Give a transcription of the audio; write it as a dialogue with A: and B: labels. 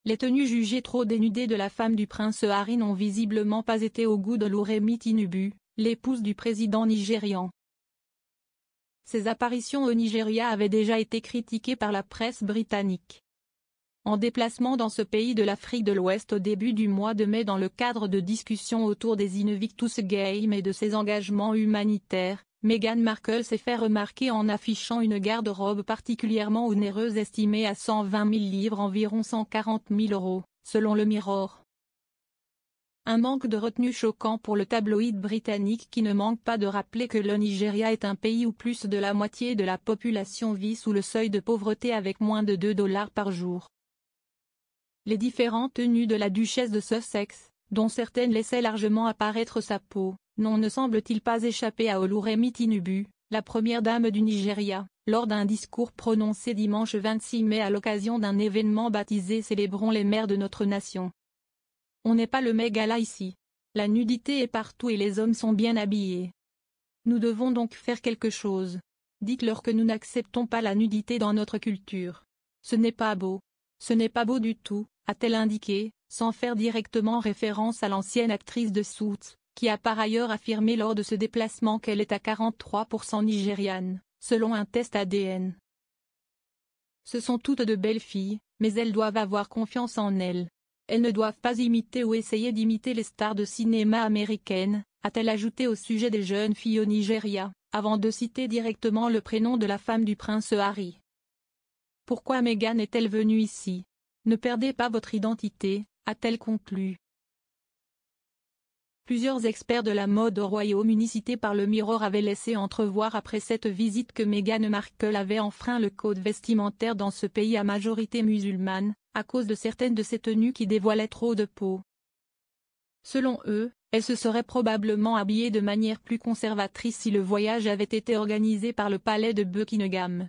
A: Les tenues jugées trop dénudées de la femme du prince Harry n'ont visiblement pas été au goût de Oluremi Tinubu, l'épouse du président nigérian. Ses apparitions au Nigeria avaient déjà été critiquées par la presse britannique. En déplacement dans ce pays de l'Afrique de l'Ouest au début du mois de mai dans le cadre de discussions autour des Invictus Games et de ses engagements humanitaires, Meghan Markle s'est fait remarquer en affichant une garde-robe particulièrement onéreuse estimée à 120 000 livres environ 140 000 €, selon le Mirror. Un manque de retenue choquant pour le tabloïd britannique qui ne manque pas de rappeler que le Nigeria est un pays où plus de la moitié de la population vit sous le seuil de pauvreté avec moins de $2 par jour. Les différentes tenues de la duchesse de Sussex, dont certaines laissaient largement apparaître sa peau, ne semble-t-il pas échapper à Oluremi Tinubu, la première dame du Nigeria, lors d'un discours prononcé dimanche 26 mai à l'occasion d'un événement baptisé Célébrons les mères de notre nation. On n'est pas le mégala ici. La nudité est partout et les hommes sont bien habillés. Nous devons donc faire quelque chose. Dites-leur que nous n'acceptons pas la nudité dans notre culture. Ce n'est pas beau. Ce n'est pas beau du tout, a-t-elle indiqué, sans faire directement référence à l'ancienne actrice de Suits, qui a par ailleurs affirmé lors de ce déplacement qu'elle est à 43% nigériane, selon un test ADN. Ce sont toutes de belles filles, mais elles doivent avoir confiance en elles. Elles ne doivent pas imiter ou essayer d'imiter les stars de cinéma américaines, a-t-elle ajouté au sujet des jeunes filles au Nigeria, avant de citer directement le prénom de la femme du prince Harry. Pourquoi Meghan est-elle venue ici? Ne perdez pas votre identité, a-t-elle conclu. Plusieurs experts de la mode au Royaume-Uni cités par le Mirror avaient laissé entrevoir après cette visite que Meghan Markle avait enfreint le code vestimentaire dans ce pays à majorité musulmane, à cause de certaines de ses tenues qui dévoilaient trop de peau. Selon eux, elle se serait probablement habillée de manière plus conservatrice si le voyage avait été organisé par le palais de Buckingham.